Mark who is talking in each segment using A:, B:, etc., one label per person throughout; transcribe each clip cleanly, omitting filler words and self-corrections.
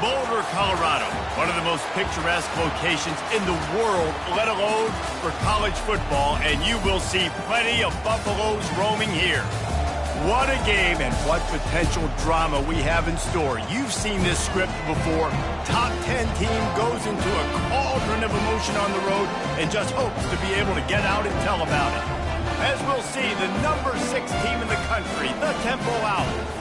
A: Boulder, Colorado, one of the most picturesque locations in the world, let alone for college football, and you will see plenty of Buffaloes roaming here. What a game and what potential drama we have in store. You've seen this script before. Top 10 team goes into a cauldron of emotion on the road and just hopes to be able to get out and tell about it. As we'll see, the number 6 team in the country, the Temple Owls,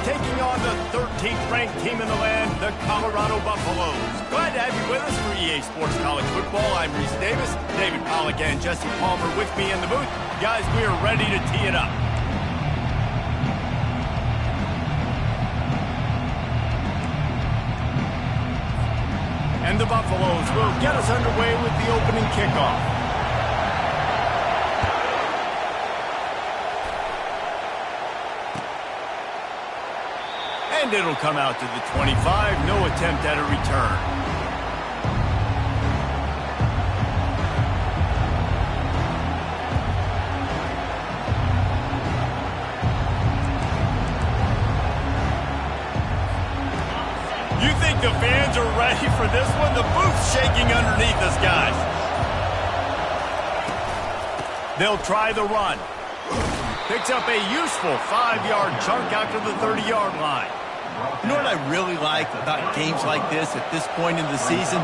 A: taking on the 13th ranked team in the land, the Colorado Buffaloes. Glad to have you with us for EA Sports College Football. I'm Reese Davis, David Pollack and Jesse Palmer with me in the booth. Guys, we are ready to tee it up. And the Buffaloes will get us underway with the opening kickoff. And it'll come out to the 25. No attempt at a return. You think the fans are ready for this one? The booth's shaking underneath us, guys. They'll try the run. Picks up a useful 5-yard chunk out to the 30-yard line.
B: You know what I really like about games like this at this point in the season?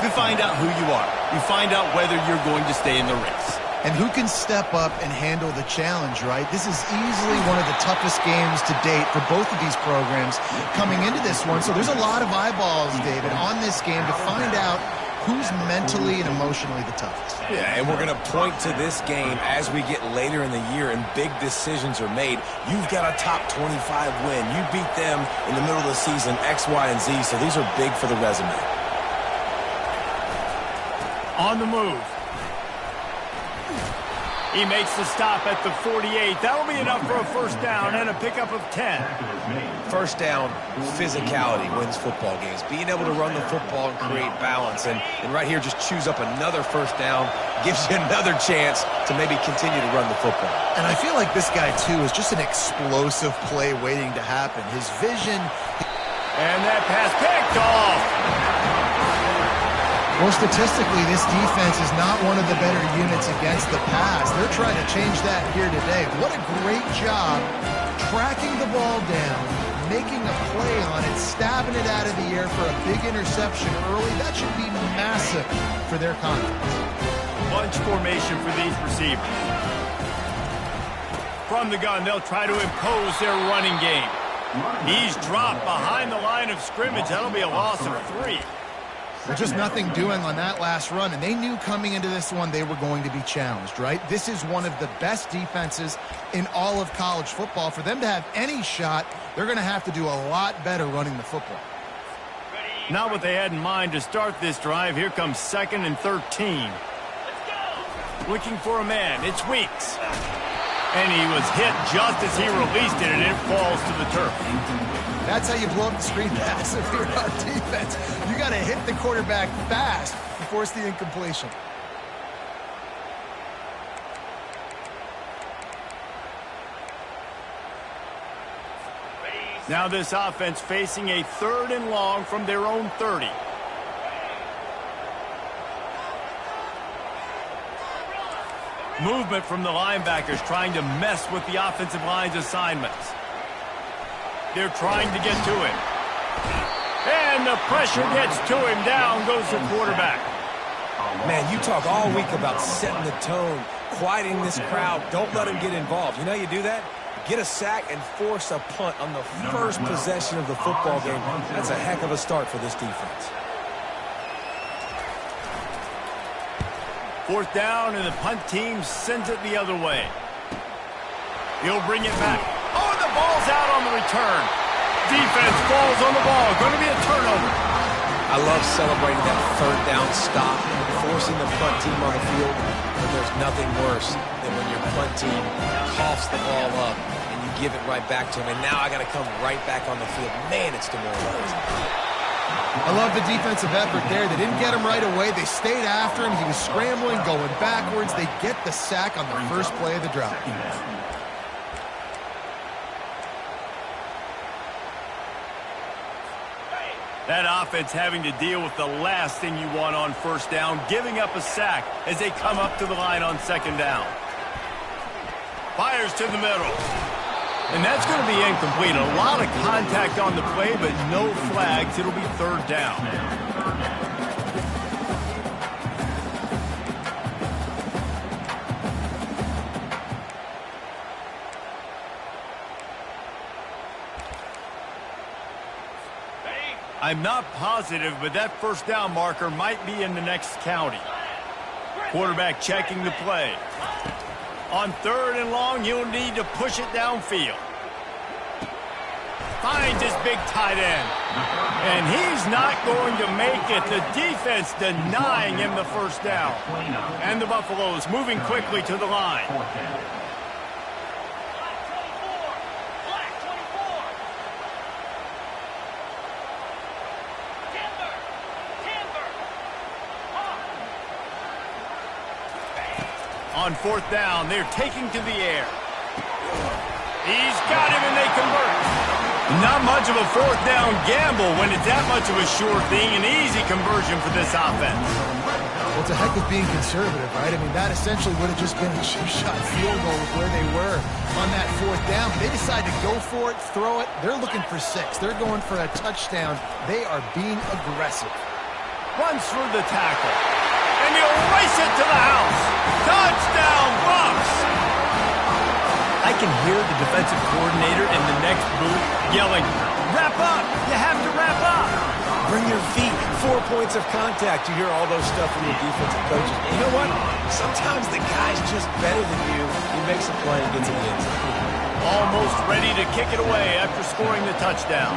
B: You find out who you are. You find out whether you're going to stay in the race.
C: And who can step up and handle the challenge, right? This is easily one of the toughest games to date for both of these programs coming into this one. So there's a lot of eyeballs, David, on this game to find out who's mentally and emotionally the toughest.
D: Yeah, and we're going to point to this game as we get later in the year and big decisions are made. You've got a top 25 win. You beat them in the middle of the season, X, Y, and Z, so these are big for the resume.
A: On the move. He makes the stop at the 48. That'll be enough for a first down and a pickup of 10.
D: First down, physicality wins football games. Being able to run the football and create balance. And right here, just choose up another first down, gives you another chance to maybe continue to run the football.
C: And I feel like this guy, too, is just an explosive play waiting to happen. His vision.
A: And that pass picked off.
C: Well, statistically, this defense is not one of the better units against the pass. They're trying to change that here today. What a great job tracking the ball down, making a play on it, stabbing it out of the air for a big interception early. That should be massive for their confidence.
A: Bunch formation for these receivers. From the gun, they'll try to impose their running game. He's dropped behind the line of scrimmage. That'll be a loss of 3.
C: Well, just nothing doing on that last run, and they knew coming into this one they were going to be challenged, right? This is one of the best defenses in all of college football. For them to have any shot, they're going to have to do a lot better running the football.
A: Not what they had in mind to start this drive. Here comes 2nd and 13. Looking for a man. It's Weeks. And he was hit just as he released it, and it falls to the turf.
C: That's how you blow up the screen pass if you're on defense. You got to hit the quarterback fast to force the incompletion.
A: Now this offense facing a 3rd and long from their own 30. Movement from the linebackers trying to mess with the offensive line's assignments. They're trying to get to him. And the pressure gets to him. Down goes the quarterback.
D: Man, you talk all week about setting the tone, quieting this crowd. Don't let him get involved. You know how you do that? Get a sack and force a punt on the first possession of the football game. That's a heck of a start for this defense.
A: 4th down, and the punt team sends it the other way. He'll bring it back. Oh, the ball's out on the return. Defense falls on the ball. Going to be a turnover.
D: I love celebrating that 3rd down stop, forcing the punt team on the field. And there's nothing worse than when your punt team coughs the ball up and you give it right back to them. And now I got to come right back on the field. Man, it's demoralizing.
C: I love the defensive effort there. They didn't get him right away. They stayed after him. He was scrambling, going backwards. They get the sack on the first play of the drive.
A: That offense having to deal with the last thing you want on first down, giving up a sack as they come up to the line on second down. Fires to the middle. And that's going to be incomplete. A lot of contact on the play, but no flags. It'll be third down. I'm not positive, but that first down marker might be in the next county. Quarterback checking the play. On third and long, he'll need to push it downfield. Finds his big tight end. And he's not going to make it. The defense denying him the first down. And the Buffaloes moving quickly to the line. On fourth down, they're taking to the air. He's got him, and they convert. Not much of a fourth down gamble when it's that much of a sure thing. An easy conversion for this offense.
C: Well, it's a heck of being conservative, right? I mean, that essentially would have just been a two-shot field goal with where they were on that fourth down. But they decided to go for it, throw it. They're looking for 6. They're going for a touchdown. They are being aggressive.
A: Runs through the tackle. And he'll race it to the house. Touchdown, Bucs! I can hear the defensive coordinator in the next booth yelling, "Wrap up! You have to wrap up!"
D: Bring your feet. 4 points of contact. You hear all those stuff from your defensive coaches. And you know what? Sometimes the guy's just better than you. He makes a play and gets in the end zone.
A: Almost ready to kick it away after scoring the touchdown.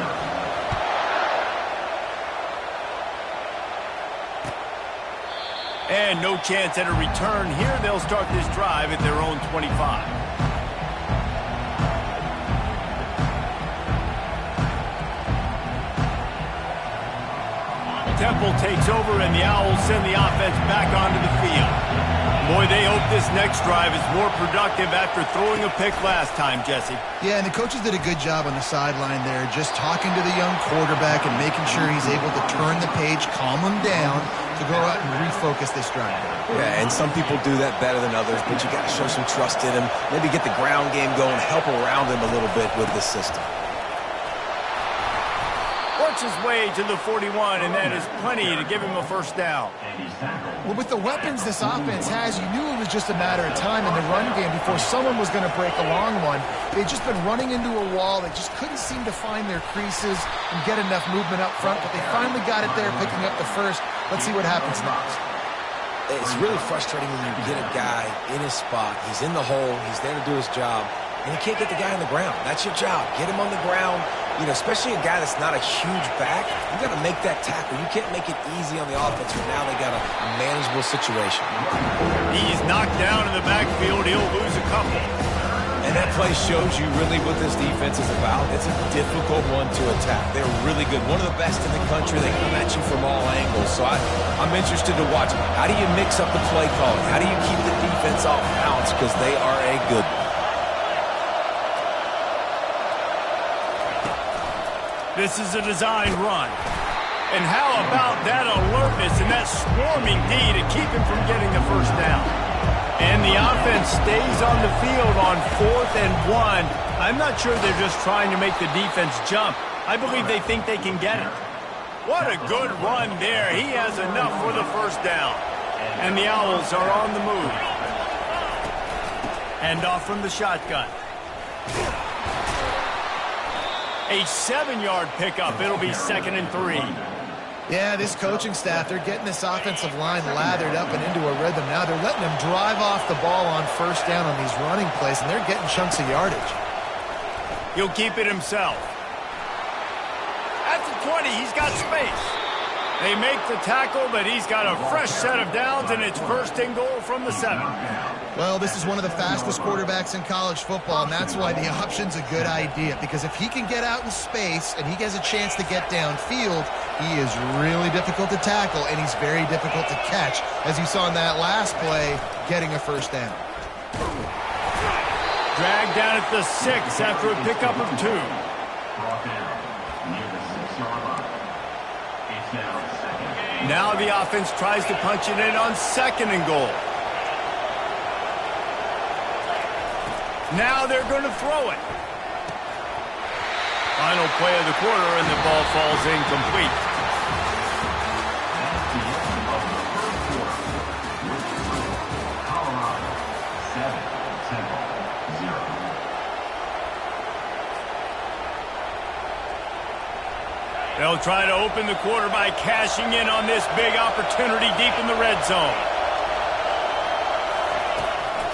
A: And no chance at a return here. They'll start this drive at their own 25. Temple takes over, and the Owls send the offense back onto the field. Boy, they hope this next drive is more productive after throwing a pick last time, Jesse.
C: Yeah, and the coaches did a good job on the sideline there, just talking to the young quarterback and making sure he's able to turn the page, calm him down, to go out and refocus this drive.
D: Yeah, and some people do that better than others, but you got to show some trust in him, maybe get the ground game going, help around him a little bit with this system.
A: Works his way to the 41, and that is plenty to give him a first down.
C: Well, with the weapons this offense has, you knew it was just a matter of time in the run game before someone was going to break a long one. They'd just been running into a wall. They just couldn't seem to find their creases and get enough movement up front, but they finally got it there, picking up the first. Let's see what happens next.
D: It's really frustrating when you get a guy in his spot. He's in the hole. He's there to do his job. And you can't get the guy on the ground. That's your job. Get him on the ground. You know, especially a guy that's not a huge back. You got to make that tackle. You can't make it easy on the offense, but now they got a manageable situation.
A: He's knocked down in the backfield. He'll lose a couple.
D: And that play shows you really what this defense is about. It's a difficult one to attack. They're really good. One of the best in the country. They come at you from all angles. So I'm interested to watch. How do you mix up the play calling? How do you keep the defense off balance? Because they are a good one.
A: This is a design run. And how about that alertness and that swarming D to keep him from getting the first down? And the offense stays on the field on 4th and 1. I'm not sure they're just trying to make the defense jump. I believe they think they can get it. What a good run there. He has enough for the first down. And the Owls are on the move. Hand off from the shotgun. A 7-yard pickup. It'll be 2nd and 3.
C: Yeah, this coaching staff, they're getting this offensive line lathered up and into a rhythm now. They're letting them drive off the ball on first down on these running plays, and they're getting chunks of yardage.
A: He'll keep it himself. At the 20, he's got space. They make the tackle, but he's got a fresh set of downs, and it's 1st and goal from the 7.
C: Well, this is one of the fastest quarterbacks in college football, and that's why the option's a good idea, because if he can get out in space and he has a chance to get downfield, he is really difficult to tackle, and he's very difficult to catch, as you saw in that last play, getting a first down.
A: Dragged down at the 6 after a pickup of 2. Now the offense tries to punch it in on 2nd and goal. Now they're going to throw it. Final play of the quarter, and the ball falls incomplete. They'll try to open the quarter by cashing in on this big opportunity deep in the red zone.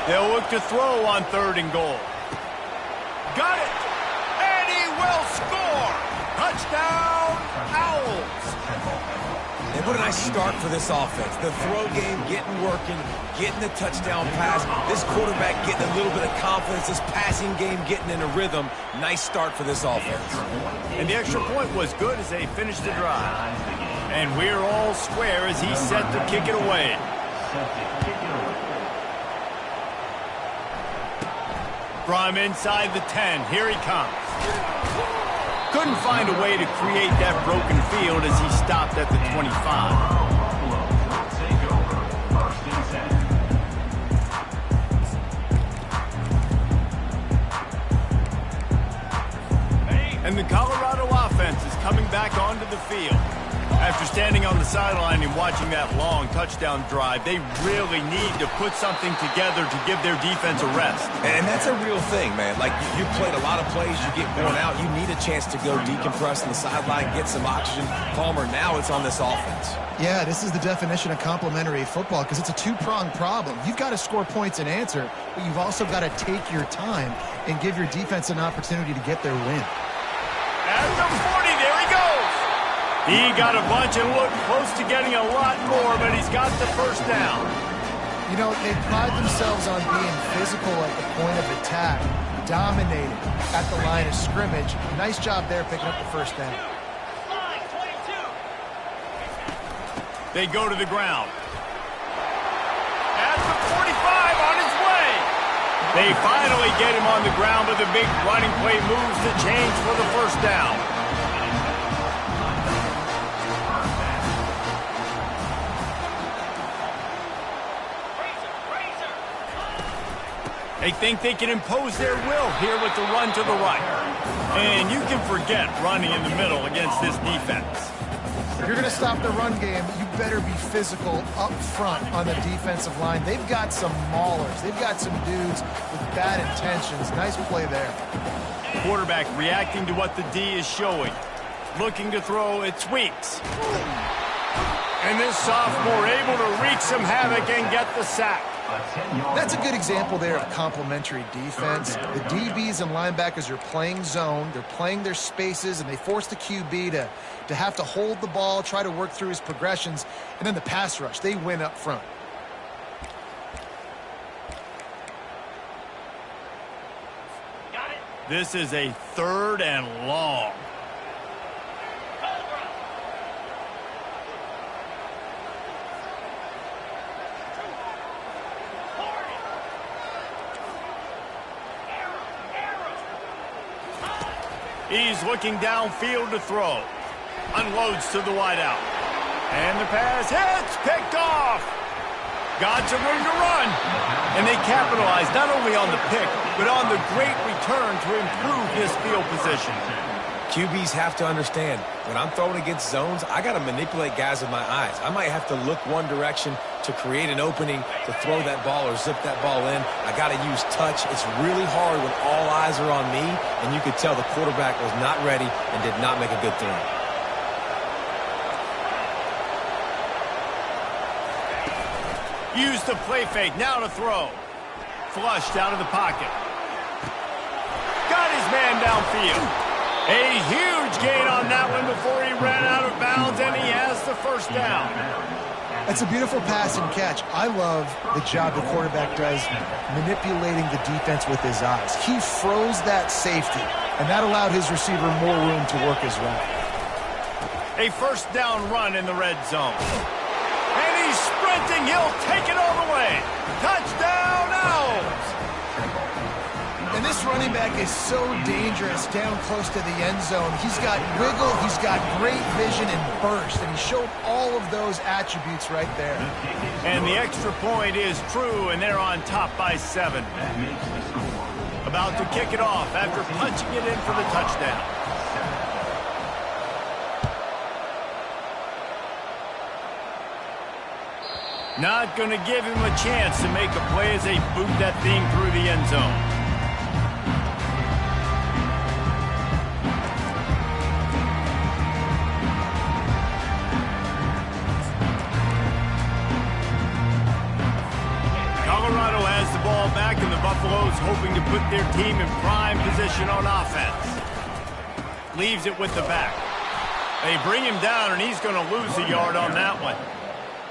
A: They'll look to throw on 3rd and goal. Got it! And he will score! Touchdown, Owls!
D: And what a nice start for this offense. The throw game getting working, getting the touchdown pass. This quarterback getting a little bit of confidence. This passing game getting in a rhythm. Nice start for this offense.
A: And the extra point was good as they finished the drive. And we're all square as he's set to kick it away. From inside the 10, here he comes. Couldn't find a way to create that broken field as he stopped at the 25. And the Colorado offense is coming back onto the field. After standing on the sideline and watching that long touchdown drive, they really need to put something together to give their defense a rest.
D: And that's a real thing, man. Like, you played a lot of plays, you get worn out, you need a chance to go decompress on the sideline, get some oxygen. Palmer, now it's on this offense.
C: Yeah, this is the definition of complementary football because it's a two-pronged problem. You've got to score points and answer, but you've also got to take your time and give your defense an opportunity to get their win.
A: At the 40, there he goes. He got a bunch and looked close to getting a lot more, but he's got the first down.
C: You know, they pride themselves on being physical at the point of attack, dominating at the line of scrimmage. Nice job there picking up the first down.
A: They go to the ground. At the 45, on his way. They finally get him on the ground, but the big running play moves the chains for the first down. They think they can impose their will here with the run to the right. And you can forget running in the middle against this defense.
C: If you're going to stop the run game, you better be physical up front on the defensive line. They've got some maulers. They've got some dudes with bad intentions. Nice play there.
A: Quarterback reacting to what the D is showing. Looking to throw, it's Weeks. And this sophomore able to wreak some havoc and get the sack.
C: That's a good example there of complementary defense. The DBs and linebackers are playing zone. They're playing their spaces, and they force the QB to have to hold the ball, try to work through his progressions, and then the pass rush. They win up front.
A: This is a 3rd and long. He's looking downfield to throw. Unloads to the wideout. And the pass hits, picked off. Got some room to run. And they capitalize not only on the pick, but on the great return to improve his field position.
D: QBs have to understand, when I'm throwing against zones, I got to manipulate guys with my eyes. I might have to look one direction to create an opening to throw that ball or zip that ball in. I got to use touch. It's really hard when all eyes are on me, and you could tell the quarterback was not ready and did not make a good throw.
A: Use the play fake, now to throw. Flushed out of the pocket. Got his man downfield. A huge gain on that one before he ran out of bounds, and he has the first down.
C: That's a beautiful pass and catch. I love the job the quarterback does manipulating the defense with his eyes. He froze that safety, and that allowed his receiver more room to work his route.
A: A first down run in the red zone. And he's sprinting. He'll take it all the way. Touchdown, Owls!
C: And this running back is so dangerous down close to the end zone. He's got wiggle, he's got great vision and burst, and he showed all of those attributes right there.
A: And the extra point is true, and they're on top by 7. About to kick it off after punching it in for the touchdown. Not going to give him a chance to make a play as they boot that thing through the end zone. Colorado has the ball back, and the Buffaloes hoping to put their team in prime position on offense. Leaves it with the back. They bring him down, and he's going to lose a yard on that one.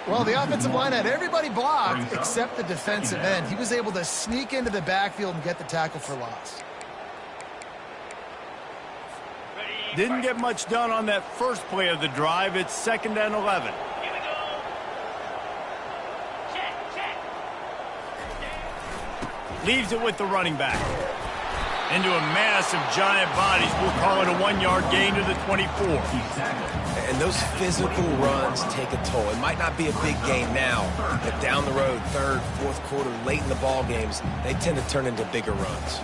C: Well, the offensive line had everybody blocked except the defensive end. He was able to sneak into the backfield and get the tackle for loss.
A: Didn't get much done on that first play of the drive. It's 2nd and 11. Leaves it with the running back. Into a mass of giant bodies. We'll call it a 1-yard gain to the 24.
D: And those physical runs take a toll. It might not be a big gain now, but down the road, 3rd, 4th quarter, late in the ball games, they tend to turn into bigger runs.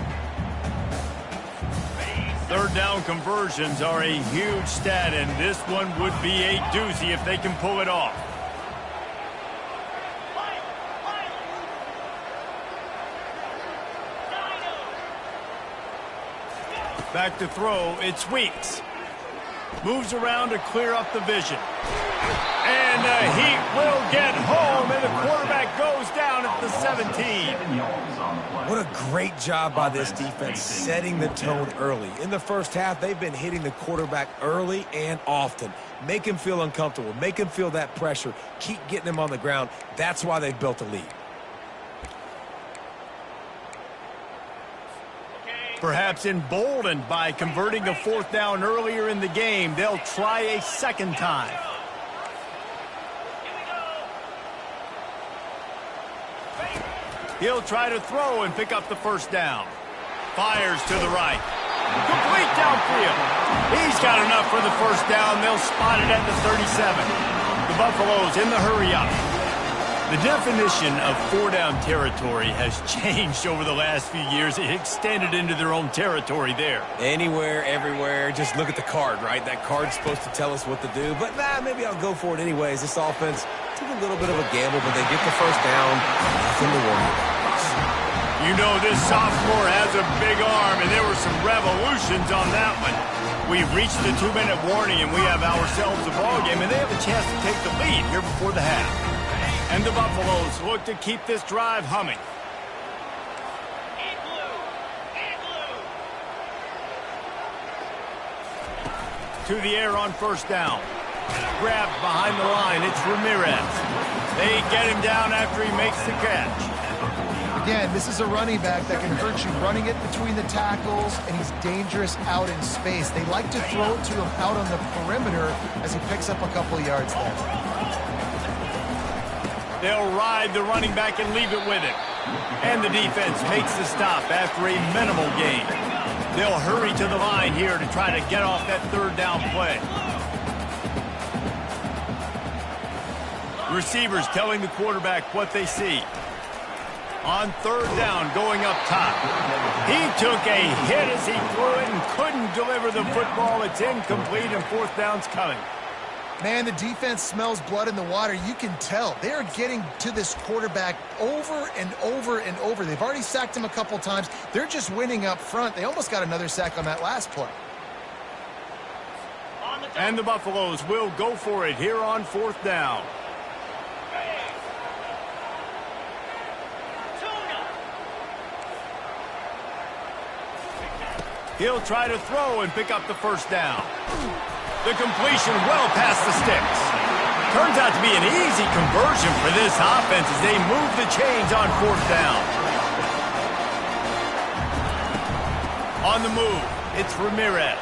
A: 3rd down conversions are a huge stat, and this one would be a doozy if they can pull it off. Back to throw, it's Weeks. Moves around to clear up the vision. And the Heat will get home, and the quarterback goes down at the 17.
D: What a great job by this defense setting the tone early. In the first half, they've been hitting the quarterback early and often. Make him feel uncomfortable. Make him feel that pressure. Keep getting him on the ground. That's why they've built a lead.
A: Perhaps emboldened by converting a 4th down earlier in the game, they'll try a 2nd time. He'll try to throw and pick up the 1st down. Fires to the right. Complete downfield. He's got enough for the 1st down. They'll spot it at the 37. The Buffaloes in the hurry-up. The definition of 4-down territory has changed over the last few years. It extended into their own territory there.
D: Anywhere, everywhere, just look at the card, right? That card's supposed to tell us what to do, but maybe I'll go for it anyways. This offense took a little bit of a gamble, but they get the 1st down. Nothing to worry about.
A: You know, this sophomore has a big arm, and there were some revolutions on that one. We've reached the 2-minute warning, and we have ourselves a ball game, and they have a chance to take the lead here before the half. And the Buffaloes look to keep this drive humming. To the air on 1st down. Grabbed behind the line. It's Ramirez. They get him down after he makes the catch.
C: Again, this is a running back that can hurt you running it between the tackles, and he's dangerous out in space. They like to throw it to him out on the perimeter as he picks up a couple yards there.
A: They'll ride the running back and leave it with him. And the defense makes the stop after a minimal gain. They'll hurry to the line here to try to get off that 3rd down play. Receivers telling the quarterback what they see. On 3rd down, going up top. He took a hit as he threw it and couldn't deliver the football. It's incomplete, and 4th down's coming.
C: Man, the defense smells blood in the water. You can tell. They are getting to this quarterback over and over and over. They've already sacked him a couple times. They're just winning up front. They almost got another sack on that last play.
A: And the Buffaloes will go for it here on 4th down. He'll try to throw and pick up the 1st down. The completion well past the sticks. Turns out to be an easy conversion for this offense as they move the chains on 4th down. On the move, it's Ramirez.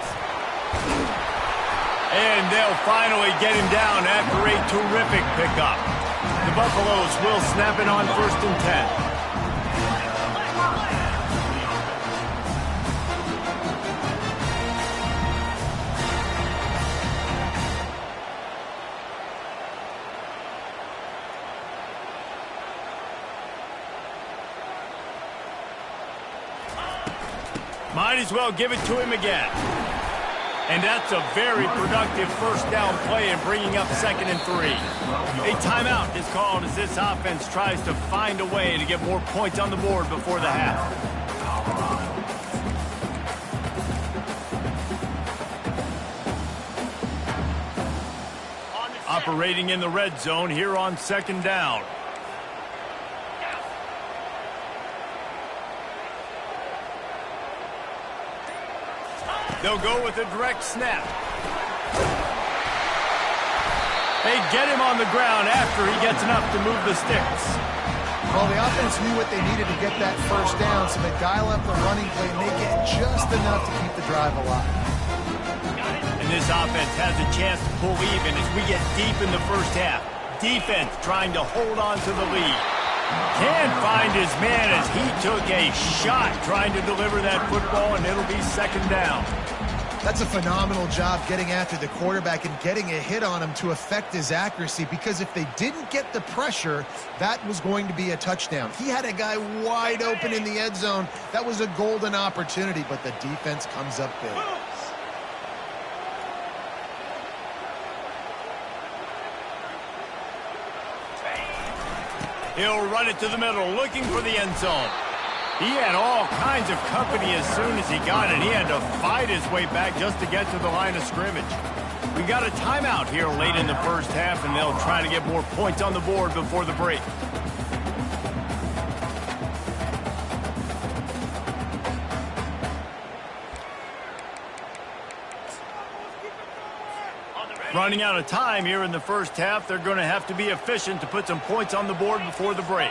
A: And they'll finally get him down after a terrific pickup. The Buffaloes will snap it on 1st and 10. Might as well give it to him again. And that's a very productive first down play in bringing up 2nd and 3. A timeout is called as this offense tries to find a way to get more points on the board before the half. Operating in the red zone here on 2nd down. They'll go with a direct snap. They get him on the ground after he gets enough to move the sticks.
C: Well, the offense knew what they needed to get that first down, so they dial up the running play and they get just enough to keep the drive alive.
A: And this offense has a chance to pull even as we get deep in the first half. Defense trying to hold on to the lead. Can't find his man as he took a shot trying to deliver that football, and it'll be 2nd down.
C: That's a phenomenal job getting after the quarterback and getting a hit on him to affect his accuracy, because if they didn't get the pressure, that was going to be a touchdown. He had a guy wide open in the end zone. That was a golden opportunity, but the defense comes up big.
A: He'll run it to the middle, looking for the end zone. He had all kinds of company as soon as he got it. He had to fight his way back just to get to the line of scrimmage. We got a timeout here late in the first half, and they'll try to get more points on the board before the break. Running out of time here in the first half, they're going to have to be efficient to put some points on the board before the break.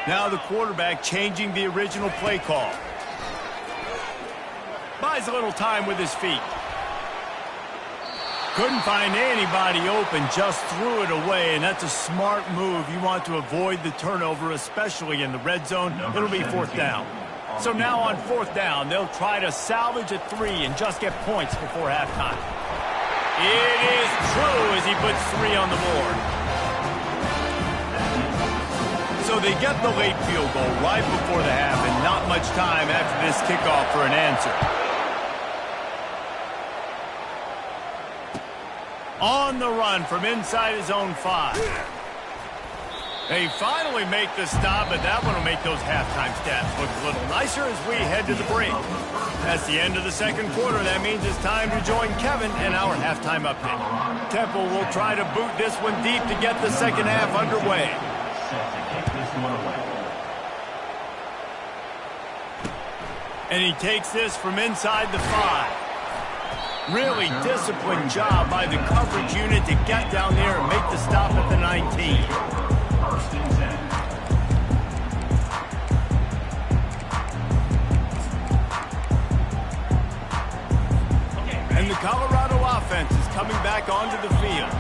A: Now the quarterback changing the original play call. Buys a little time with his feet. Couldn't find anybody open, just threw it away, and that's a smart move. You want to avoid the turnover, especially in the red zone. It'll be 4th down. So now on 4th down, they'll try to salvage a 3 and just get points before halftime. It is true as he puts 3 on the board. So they get the late field goal right before the half, and not much time after this kickoff for an answer. On the run from inside his own 5. They finally make the stop, but that one will make those halftime stats look a little nicer as we head to the break. That's the end of the second quarter. That means it's time to join Kevin and our halftime update. Temple will try to boot this one deep to get the second half underway. And he takes this from inside the 5. Really disciplined job by the coverage unit to get down there and make the stop at the 19. And the Colorado offense is coming back onto the field.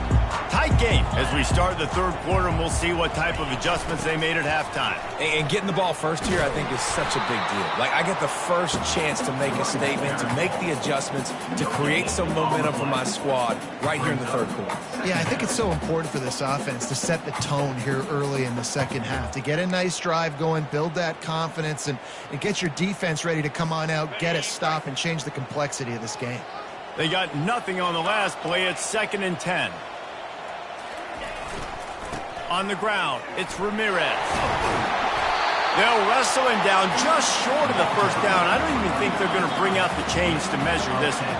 A: Tight game as we start the third quarter, and we'll see what type of adjustments they made at halftime.
D: And getting the ball first here, I think, is such a big deal. Like, I get the first chance to make a statement, to make the adjustments, to create some momentum for my squad right here in the third quarter.
C: Yeah, I think it's so important for this offense to set the tone here early in the second half, to get a nice drive going, build that confidence, and get your defense ready to come on out, get a stop, and change the complexity of this game.
A: They got nothing on the last play. It's 2nd and 10. On the ground, it's Ramirez. They'll wrestle him down just short of the first down. I don't even think they're going to bring out the chains to measure this one.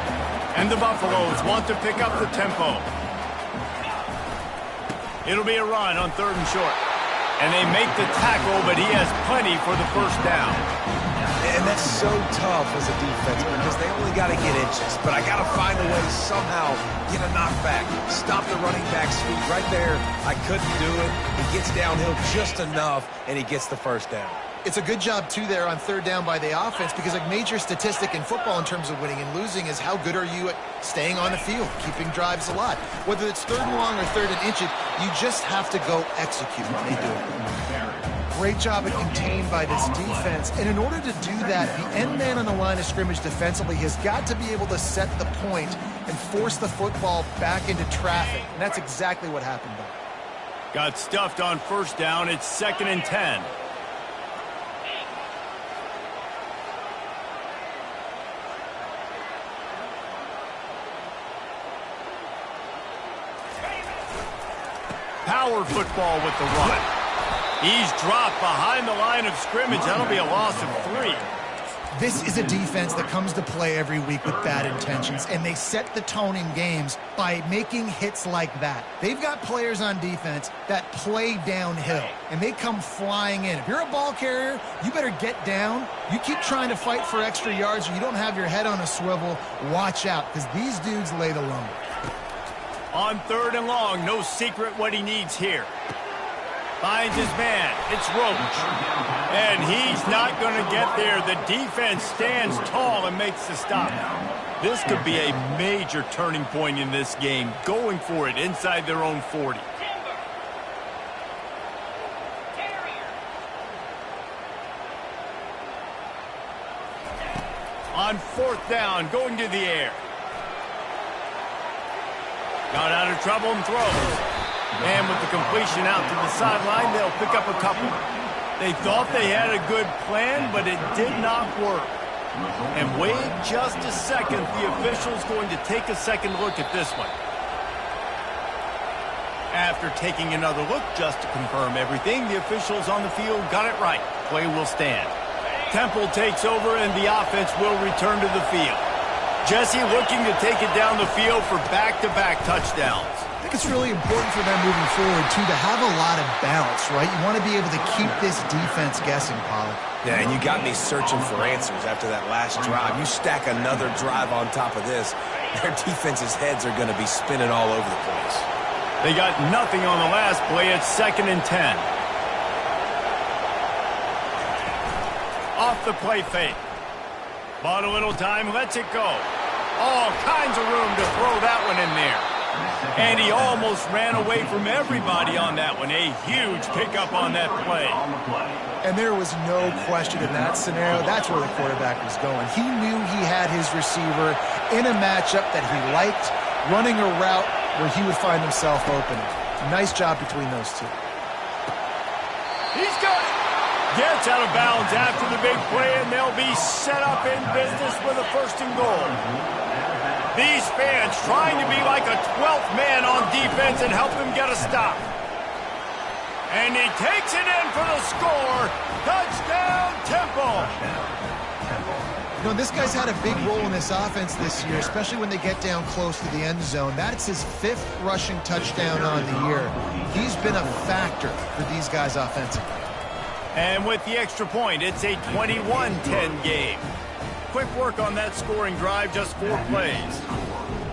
A: And the Buffaloes want to pick up the tempo. It'll be a run on 3rd and short. And they make the tackle, but he has plenty for the first down.
D: And that's so tough as a defense because they only got to get inches. But I got to find a way to somehow get a knockback, stop the running back sweep right there. I couldn't do it. He gets downhill just enough, and he gets the first down.
C: It's a good job, too, there on 3rd down by the offense because a major statistic in football in terms of winning and losing is how good are you at staying on the field, keeping drives alive. Whether it's 3rd and long or 3rd and inches, you just have to go execute. They do it. Great job at contained by this defense. And in order to do that, the end man on the line of scrimmage defensively has got to be able to set the point and force the football back into traffic. And that's exactly what happened there.
A: Got stuffed on 1st down. It's 2nd and 10. power football with the run. He's dropped behind the line of scrimmage. That'll be a loss of 3.
C: This is a defense that comes to play every week with bad intentions, and they set the tone in games by making hits like that. They've got players on defense that play downhill, and they come flying in. If you're a ball carrier, you better get down. You keep trying to fight for extra yards, or you don't have your head on a swivel. Watch out, because these dudes lay the lumber.
A: On 3rd and long, no secret what he needs here. Finds his man. It's Roach. And he's not going to get there. The defense stands tall and makes the stop. This could be a major turning point in this game, going for it inside their own 40. On 4th down, going to the air. Got out of trouble and throws. And with the completion out to the sideline, they'll pick up a couple. They thought they had a good plan, but it did not work. And wait just a second. The official's going to take a second look at this one. After taking another look just to confirm everything, the officials on the field got it right. Play will stand. Temple takes over, and the offense will return to the field. Jesse looking to take it down the field for back-to-back touchdowns.
C: I think it's really important for them moving forward, too, to have a lot of balance, right? You want to be able to keep this defense guessing, Pollock.
D: Yeah, and you got me searching for answers after that last drive. You stack another drive on top of this, their defense's heads are going to be spinning all over the place.
A: They got nothing on the last play. It's 2nd and 10. Off the play fake. Bought a little time, lets it go. All kinds of room to throw that one in there. And he almost ran away from everybody on that one. A huge pickup on that play.
C: And there was no question in that scenario. That's where the quarterback was going. He knew he had his receiver in a matchup that he liked, running a route where he would find himself open. Nice job between those two.
A: He's got it. Gets out of bounds after the big play, and they'll be set up in business with a 1st and goal. These fans trying to be like a 12th man on defense and help them get a stop. And he takes it in for the score. Touchdown, Temple.
C: You know, this guy's had a big role in this offense this year, especially when they get down close to the end zone. That's his 5th rushing touchdown on the year. He's been a factor for these guys offensively.
A: And with the extra point, it's a 21-10 game. Quick work on that scoring drive, just 4 plays.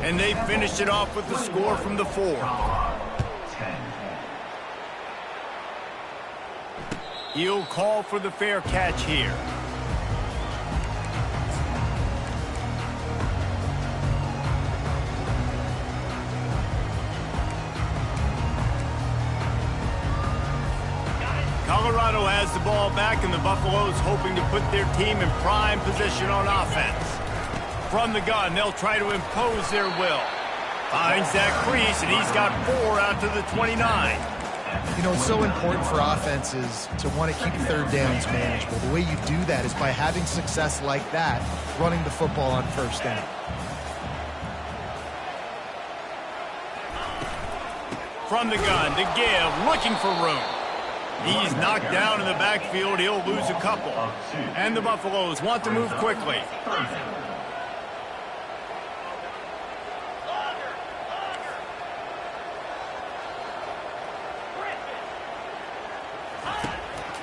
A: And they finished it off with the score from the 4. He'll call for the fair catch here. Colorado has the ball back, and the Buffaloes hoping to put their team in prime position on offense. From the gun, they'll try to impose their will. Finds that crease, and he's got 4 out to the 29.
C: You know, it's so important for offenses to want to keep 3rd downs manageable. The way you do that is by having success like that, running the football on 1st down.
A: From the gun, to give, looking for room. He's knocked down in the backfield. He'll lose a couple. And the Buffaloes want to move quickly.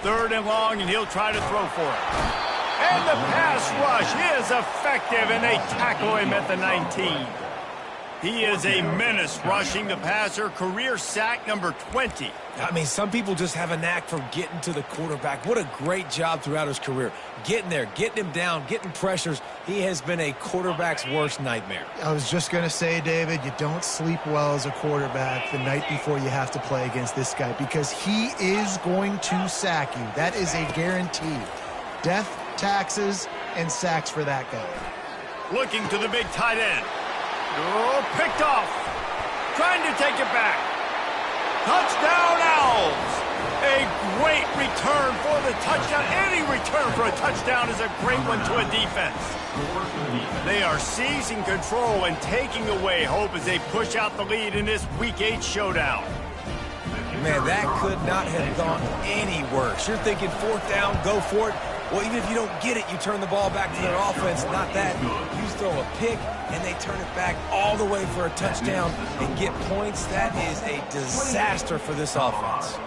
A: Third and long, and he'll try to throw for it. And the pass rush is effective, and they tackle him at the 19. He is a menace rushing the passer. Career sack number 20.
D: I mean, some people just have a knack for getting to the quarterback. What a great job throughout his career. Getting there, getting him down, getting pressures. He has been a quarterback's worst nightmare.
C: I was just going to say, David, you don't sleep well as a quarterback the night before you have to play against this guy, because he is going to sack you. That is a guarantee. Death, taxes, and sacks for that guy.
A: Looking to the big tight end. Oh, picked off. Trying to take it back. Touchdown, Owls. A great return for the touchdown. Any return for a touchdown is a great one to a defense. They are seizing control and taking away hope as they push out the lead in this Week 8 showdown.
D: Man, that could not have gone any worse. You're thinking fourth down, go for it. Well, even if you don't get it, you turn the ball back to their offense. Not that. You throw a pick, and they turn it back all the way for a touchdown and get points. That is a disaster for this offense.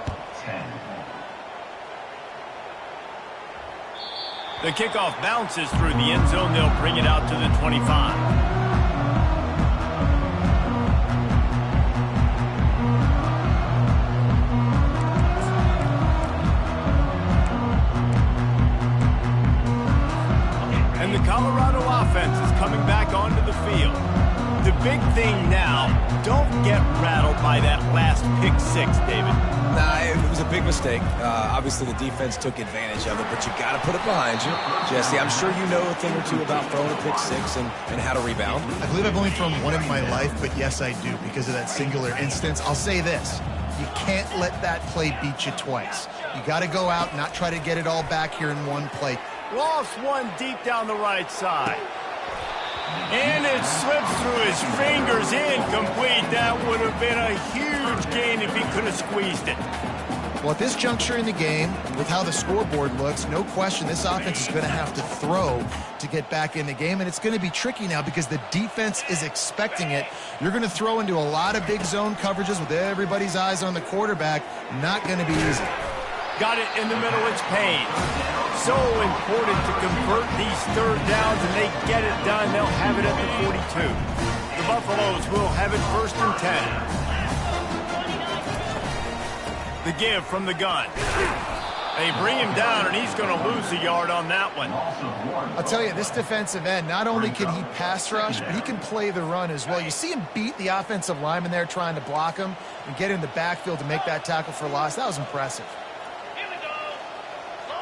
A: The kickoff bounces through the end zone. They'll bring it out to the 25. And the Colorado offense is coming back onto the field. The big thing now, don't get rattled by that last pick six, David.
D: Nah, it was a big mistake. Obviously, the defense took advantage of it, but you got to put it behind you. Jesse, I'm sure you know a thing or two about throwing a pick six and how to rebound.
C: I believe I've only thrown one in my life, but yes, I do because of that singular instance. I'll say this. You can't let that play beat you twice. You got to go out and not try to get it all back here in one play.
A: Lost one deep down the right side. And it slips through his fingers, incomplete. That would have been a huge gain if he could have squeezed it.
C: Well, at this juncture in the game, with how the scoreboard looks, no question this offense is going to have to throw to get back in the game, and it's going to be tricky now because the defense is expecting it. You're going to throw into a lot of big zone coverages with everybody's eyes on the quarterback. Not going to be easy.
A: Got it in the middle, it's Payne. So important to convert these third downs, and they get it done. They'll have it at the 42. The Buffaloes will have it 1st and 10. The give from the gun. They bring him down, and he's going to lose a yard on that one.
C: I'll tell you, this defensive end, not only can he pass rush, but he can play the run as well. You see him beat the offensive lineman there trying to block him and get in the backfield to make that tackle for loss. That was impressive.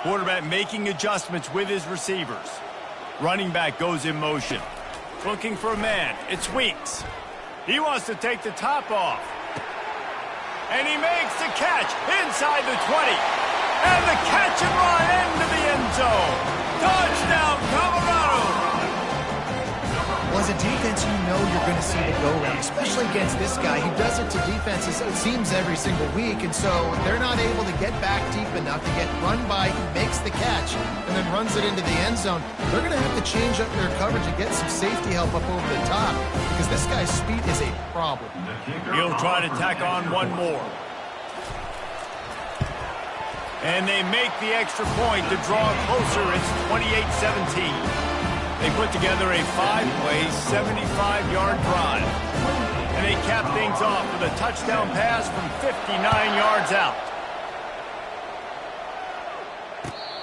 A: Quarterback making adjustments with his receivers. Running back goes in motion. Looking for a man. It's Weeks. He wants to take the top off. And he makes the catch inside the 20. And the catch and run into the end zone. Touchdown, Colorado!
C: Well, as a defense, you know you're going to see the go-round, especially against this guy. He does it to defenses, it seems, every single week, and so they're not able to get back deep enough to get run by. He makes the catch and then runs it into the end zone. They're going to have to change up their coverage and get some safety help up over the top because this guy's speed is a problem.
A: He'll try to tack on one more. And they make the extra point to draw closer. It's 28-17. They put together a 5-play, 75-yard drive. And they cap things off with a touchdown pass from 59 yards out.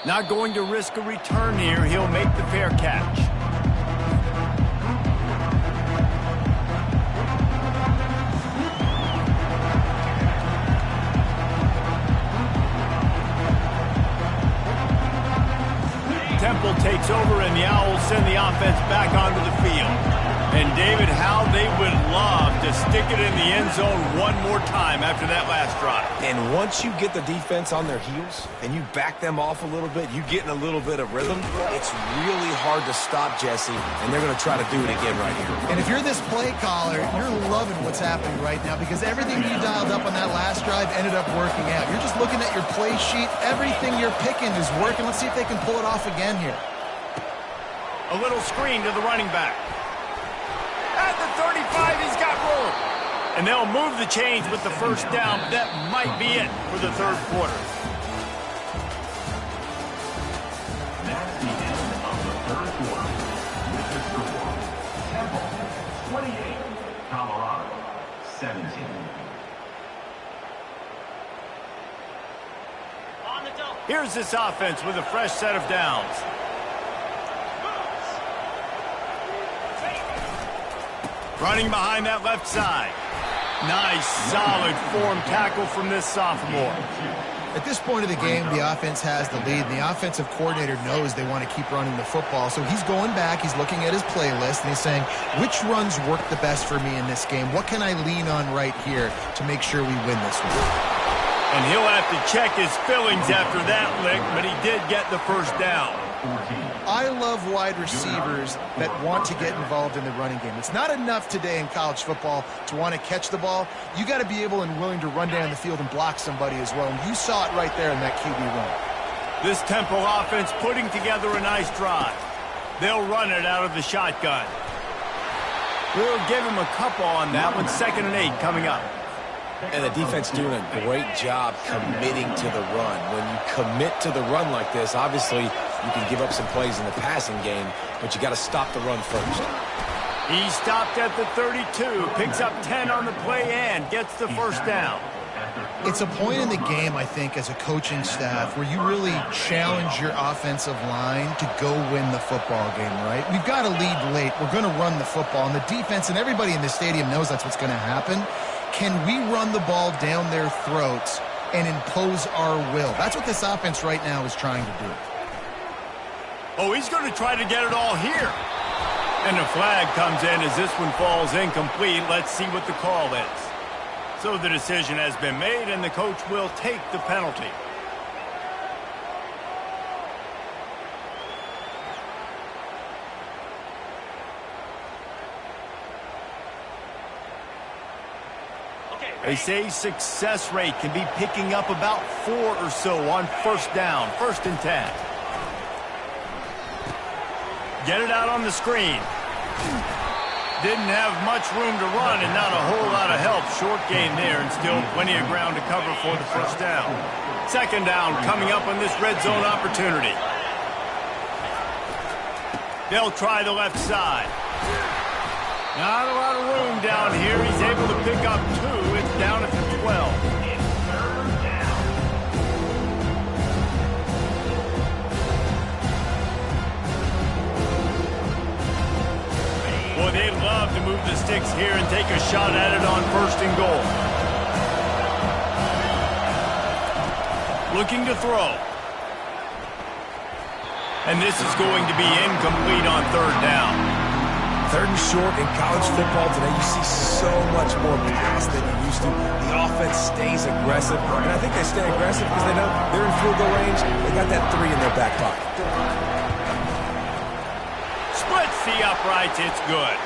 A: Not going to risk a return here. He'll make the fair catch. Temple takes over, and the Owls send the offense back onto the field. And, David, how they would love to stick it in the end zone one more time after that last drive.
D: And once you get the defense on their heels and you back them off a little bit, you get in a little bit of rhythm, it's really hard to stop, Jesse, and they're going to try to do it again right here.
C: And if you're this play caller, you're loving what's happening right now because everything you dialed up on that last drive ended up working out. You're just looking at your play sheet. Everything you're picking is working. Let's see if they can pull it off again here.
A: A little screen to the running back. At the 35, he's got room. And they'll move the chains with the first down, but that might be it for the third quarter.
E: That's the end of the third quarter. With the score, Temple 28, Colorado 17.
A: Here's this offense with a fresh set of downs. Running behind that left side. Nice, solid form tackle from this sophomore.
C: At this point of the game, the offense has the lead, and the offensive coordinator knows they want to keep running the football. So he's going back, he's looking at his playlist, and he's saying, which runs work the best for me in this game? What can I lean on right here to make sure we win this one?
A: And he'll have to check his fillings after that lick, but he did get the first down.
C: I love wide receivers that want to get involved in the running game. It's not enough today in college football to want to catch the ball. You got to be able and willing to run down the field and block somebody as well. And you saw it right there in that QB run.
A: This Temple offense putting together a nice drive. They'll run it out of the shotgun. We'll give him a couple on that one. 2nd and 8 coming up.
D: And the defense doing a great job committing to the run. When you commit to the run like this, obviously you can give up some plays in the passing game, but you got to stop the run first.
A: He stopped at the 32, picks up 10 on the play and gets the first down.
C: It's a point in the game, I think, as a coaching staff where you really challenge your offensive line to go win the football game, right? We've got to lead late. We're going to run the football. And the defense and everybody in the stadium knows that's what's going to happen. Can we run the ball down their throats and impose our will? That's what this offense right now is trying to do.
A: Oh, he's going to try to get it all here. And the flag comes in as this one falls incomplete. Let's see what the call is. So the decision has been made, and the coach will take the penalty. They say success rate can be picking up about 4 or so on first down, 1st and 10. Get it out on the screen. Didn't have much room to run and not a whole lot of help. Short gain there and still plenty of ground to cover for the first down. 2nd down coming up on this red zone opportunity. They'll try the left side. Not a lot of room down here. He's able to pick up 2. It's down at the 12. Boy, they'd love to move the sticks here and take a shot at it on 1st and goal. Looking to throw. And this is going to be incomplete on 3rd down.
D: 3rd and short in college football today, you see so much more pass than you used to. The offense stays aggressive, and I think they stay aggressive because they know they're in field goal range. They got that 3 in their back pocket.
A: Splits the uprights, it's good.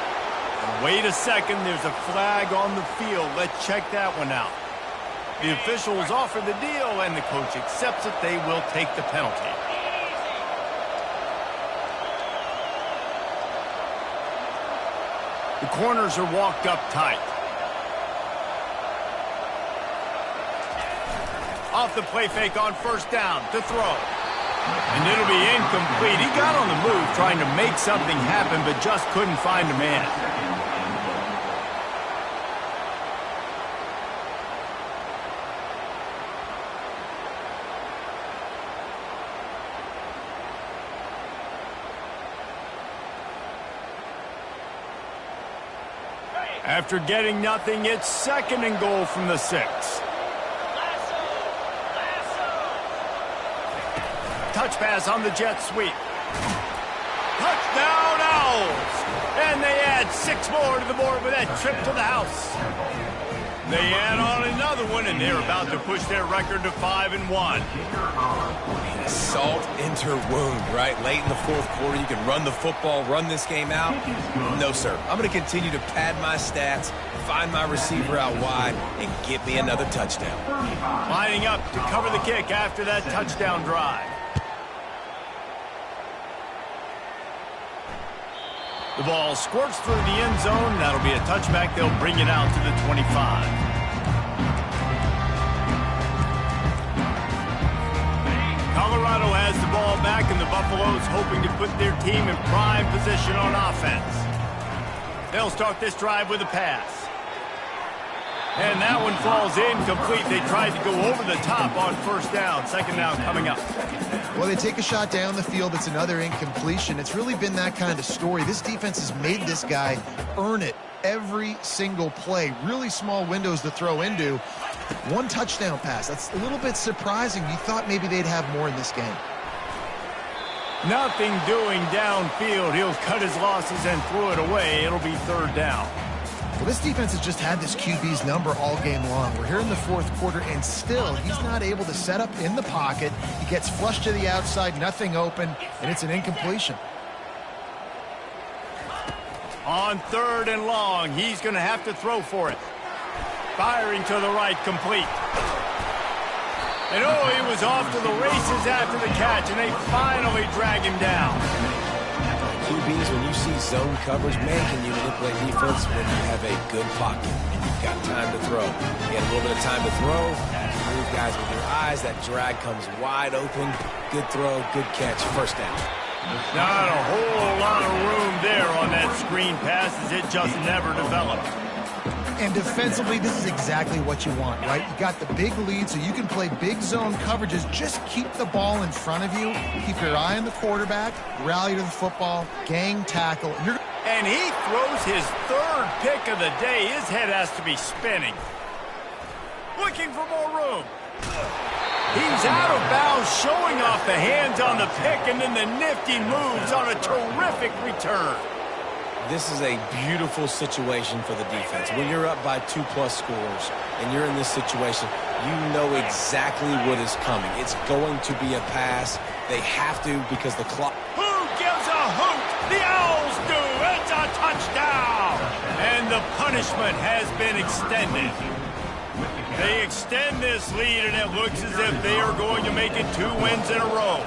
A: Wait a second, there's a flag on the field. Let's check that one out. The officials offer the deal, and the coach accepts it. They will take the penalty. The corners are walked up tight. Off the play fake on 1st down to throw. And it'll be incomplete. He got on the move trying to make something happen, but just couldn't find a man. After getting nothing, it's 2nd and goal from the 6. Touch pass on the jet sweep. Touchdown Owls! And they add 6 more to the board with that trip to the house. They add on another one, and they're about to push their record to 5-1.
D: Salt into wound, right? Late in the 4th quarter, you can run the football, run this game out. No, sir. I'm going to continue to pad my stats, find my receiver out wide, and get me another touchdown.
A: Lining up to cover the kick after that touchdown drive. The ball squirts through the end zone. That'll be a touchback. They'll bring it out to the 25. Colorado has the ball back, and the Buffaloes hoping to put their team in prime position on offense. They'll start this drive with a pass. And that one falls incomplete. They tried to go over the top on 1st down. 2nd down coming up.
C: Well, they take a shot down the field. It's another incompletion. It's really been that kind of story. This defense has made this guy earn it every single play. Really small windows to throw into. 1 touchdown pass. That's a little bit surprising. You thought maybe they'd have more in this game.
A: Nothing doing downfield. He'll cut his losses and throw it away. It'll be 3rd down.
C: Well, this defense has just had this QB's number all game long. We're here in the fourth quarter, and still he's not able to set up in the pocket. He gets flushed to the outside, nothing open, and it's an incompletion.
A: On 3rd and long, he's going to have to throw for it. Firing to the right, complete. And oh, he was off to the races after the catch, and they finally drag him down.
D: QBs, when you see zone coverage, man, can you manipulate defense when you have a good pocket and you've got time to throw. You had a little bit of time to throw, you move guys with your eyes, that drag comes wide open, good throw, good catch, first down.
A: Not a whole lot of room there on that screen pass as it just never developed.
C: And defensively, this is exactly what you want, right? You got the big lead, so you can play big zone coverages. Just keep the ball in front of you. Keep your eye on the quarterback. Rally to the football. Gang tackle.
A: And he throws his 3rd pick of the day. His head has to be spinning. Looking for more room. He's out of bounds, showing off the hands on the pick, and then the nifty moves on a terrific return.
D: This is a beautiful situation for the defense. When you're up by 2+ scores and you're in this situation, you know exactly what is coming. It's going to be a pass. They have to because the clock...
A: Who gives a hoot? The Owls do. It's a touchdown. And the punishment has been extended. They extend this lead, and it looks as if they are going to make it 2 wins in a row.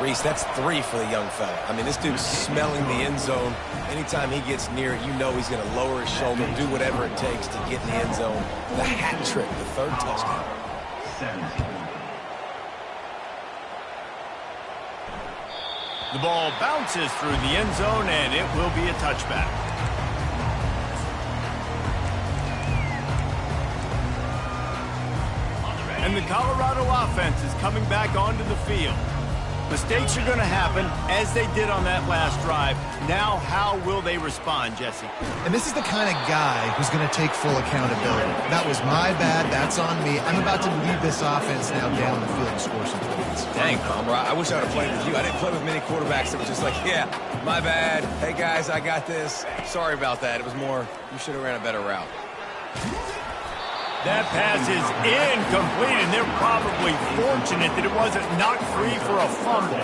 D: Reese, that's 3 for the young fella. I mean, this dude's smelling the end zone. Anytime he gets near it, you know he's going to lower his shoulder, do whatever it takes to get in the end zone. The hat trick, the 3rd touchdown.
E: 17.
A: The ball bounces through the end zone, and it will be a touchback. And the Colorado offense is coming back onto the field. Mistakes are going to happen, as they did on that last drive. Now, how will they respond, Jesse?
C: And this is the kind of guy who's going to take full accountability. That was my bad. That's on me. I'm about to lead this offense now down the field and score some points.
F: Dang, Palmer, I wish I would have played with you. I didn't play with many quarterbacks that were just like, yeah, my bad. Hey, guys, I got this. Sorry about that. It was more, you should have ran a better route.
A: That pass is incomplete, and they're probably fortunate that it wasn't knocked free for a fumble.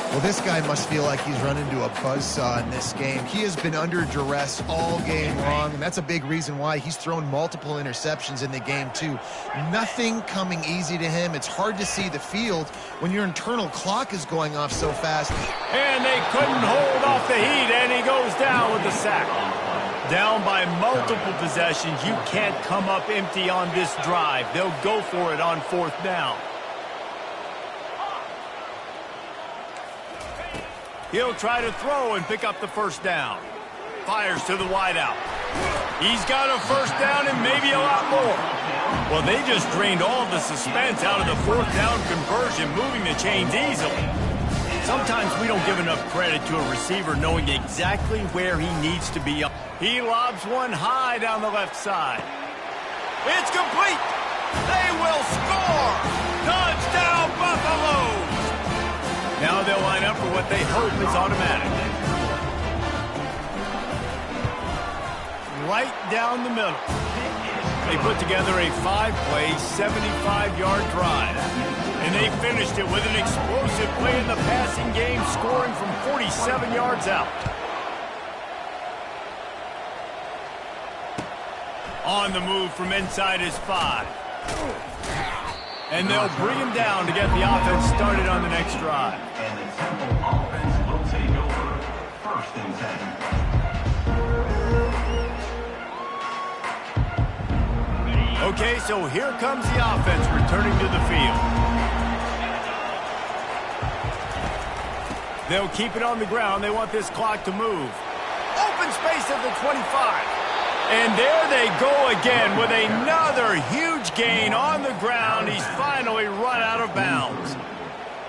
C: Well, this guy must feel like he's run into a buzzsaw in this game. He has been under duress all game long, and that's a big reason why he's thrown multiple interceptions in the game, too. Nothing coming easy to him. It's hard to see the field when your internal clock is going off so fast.
A: And they couldn't hold off the heat, and he goes down with the sack. Down by multiple possessions, you can't come up empty on this drive. They'll go for it on 4th down. He'll try to throw and pick up the 1st down. Fires to the wideout. He's got a 1st down and maybe a lot more. Well, they just drained all the suspense out of the 4th down conversion, moving the chains easily. Sometimes we don't give enough credit to a receiver knowing exactly where he needs to be. He lobs one high down the left side. It's complete. They will score. Touchdown, Buffaloes. Now they'll line up for what they hope is automatic. Right down the middle. They put together a 5-play, 75-yard drive. And they finished it with an explosive play in the passing game, scoring from 47 yards out. On the move from inside his 5. And they'll bring him down to get the offense started on the next drive.
E: And the Temple offense will take over 1st and 10.
A: Okay, so here comes the offense returning to the field. They'll keep it on the ground. They want this clock to move. Open space at the 25. And there they go again with another huge gain on the ground. He's finally run out of bounds.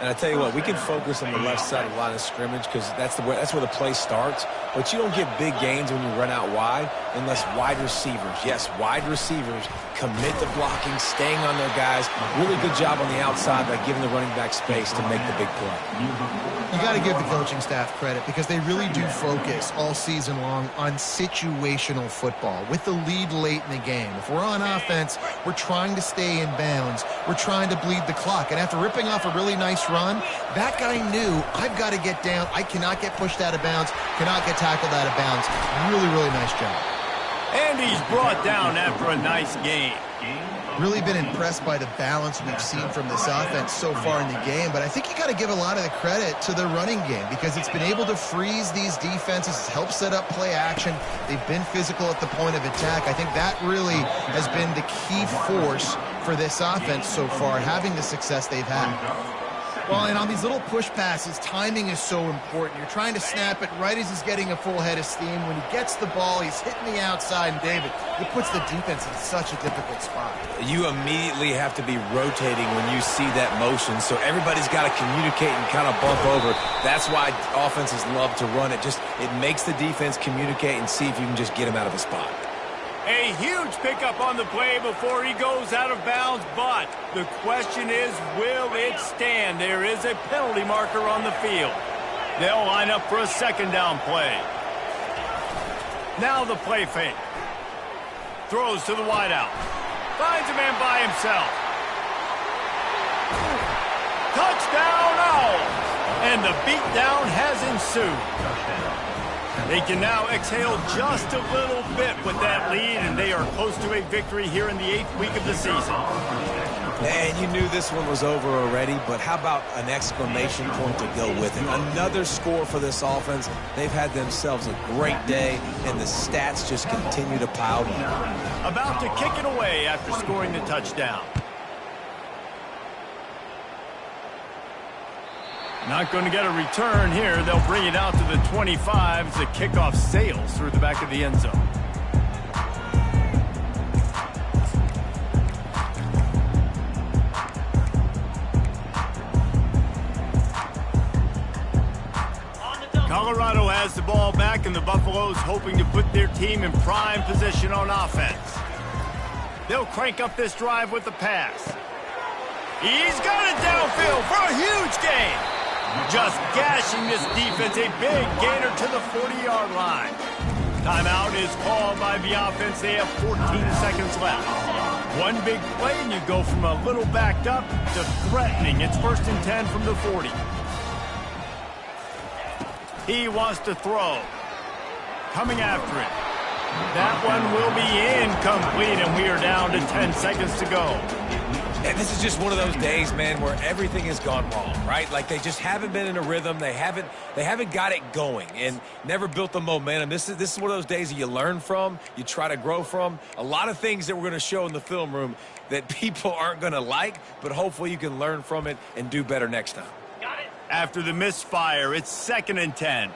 D: And I tell you what, we can focus on the left side of the line of scrimmage because that's where the play starts. But you don't get big gains when you run out wide unless wide receivers, yes, wide receivers commit to blocking, staying on their guys. Really good job on the outside by giving the running back space to make the big play.
C: You got to give the coaching staff credit because they really do focus all season long on situational football with the lead late in the game. If we're on offense, we're trying to stay in bounds. We're trying to bleed the clock. And after ripping off a really nice run, that guy knew, I've got to get down. I cannot get pushed out of bounds, cannot get tackled out of bounds. Really, really nice job.
A: And he's brought down after a nice game.
C: Really been impressed by the balance we've seen from this offense so far in the game, but I think you got to give a lot of the credit to the running game because it's been able to freeze these defenses, it's helped set up play action. They've been physical at the point of attack. I think that really has been the key force for this offense so far, having the success they've had. Well, and on these little push passes, timing is so important. You're trying to snap it right as he's getting a full head of steam. When he gets the ball, he's hitting the outside, and David, it puts the defense in such a difficult spot.
D: You immediately have to be rotating when you see that motion, so everybody's got to communicate and kind of bump over. That's why offenses love to run it. It makes the defense communicate and see if you can just get him out of a spot.
A: A huge pickup on the play before he goes out of bounds, but the question is, will it stand? There is a penalty marker on the field. They'll line up for a second down play. Now the play fake. Throws to the wideout. Finds a man by himself. Touchdown, Owls! And the beatdown has ensued. They can now exhale just a little bit with that lead, and they are close to a victory here in the 8th week of the season.
D: And you knew this one was over already, but how about an exclamation point to go with it? Another score for this offense. They've had themselves a great day, and the stats just continue to pile up.
A: About to kick it away after scoring the touchdown. Not going to get a return here. They'll bring it out to the 25 as the kickoff sails through the back of the end zone. Colorado has the ball back, and the Buffaloes hoping to put their team in prime position on offense. They'll crank up this drive with the pass. He's got it downfield for a huge gain. Just gashing this defense, a big gainer to the 40-yard line. Timeout is called by the offense. They have 14 seconds left. One big play, and you go from a little backed up to threatening. It's 1st and 10 from the 40. He wants to throw. Coming after it. That one will be incomplete, and we are down to 10 seconds to go.
D: And this is just one of those days, man, where everything has gone wrong, right? Like they just haven't been in a rhythm. They haven't got it going and never built the momentum. This is one of those days that you learn from, you try to grow from. A lot of things that we're going to show in the film room that people aren't going to like, but hopefully you can learn from it and do better next time.
A: Got it. After the misfire, it's 2nd and 10.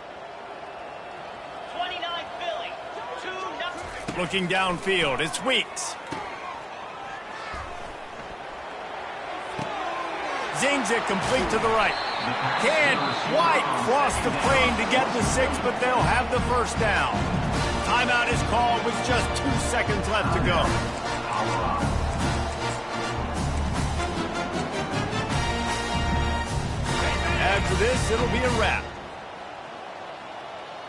G: 29 Philly. 2-0.
A: Looking downfield, it's Weeks. Zings it complete to the right. Can't quite cross the plane to get the 6, but they'll have the first down. Timeout is called with just 2 seconds left to go. After this, it'll be a wrap.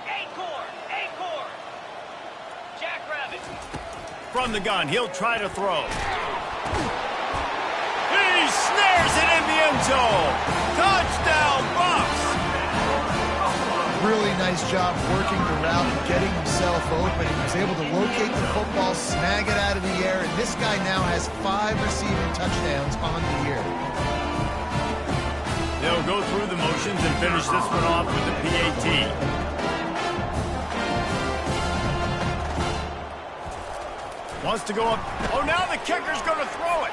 G: Acorn. Jackrabbit.
A: From the gun, he'll try to throw. He snares it in the end zone. Touchdown, Bucs.
C: Really nice job working the route and getting himself open. He was able to locate the football, snag it out of the air, and this guy now has 5 receiving touchdowns on the year.
A: They'll go through the motions and finish this one off with the PAT. Wants to go up. Oh, now the kicker's going to throw it.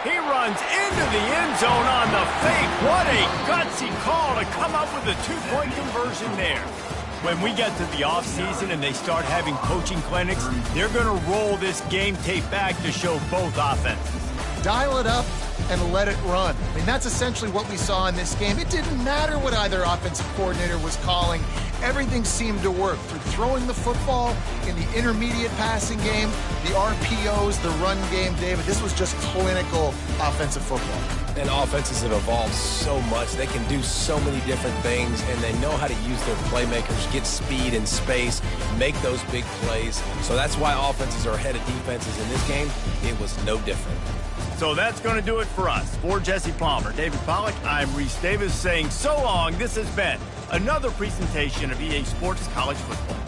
A: He runs into the end zone on the fake. What a gutsy call to come up with a 2-point conversion there. When we get to the offseason and they start having coaching clinics, they're going to roll this game tape back to show both offenses.
C: Dial it up, and let it run. I mean, that's essentially what we saw in this game. It didn't matter what either offensive coordinator was calling. Everything seemed to work through throwing the football in the intermediate passing game, the RPOs, the run game. David, this was just clinical offensive football.
D: And offenses have evolved so much. They can do so many different things, and they know how to use their playmakers, get speed and space, make those big plays. So that's why offenses are ahead of defenses in this game. It was no different.
A: So that's going to do it for us. For Jesse Palmer, David Pollack, I'm Reese Davis saying so long. This has been another presentation of EA Sports College Football.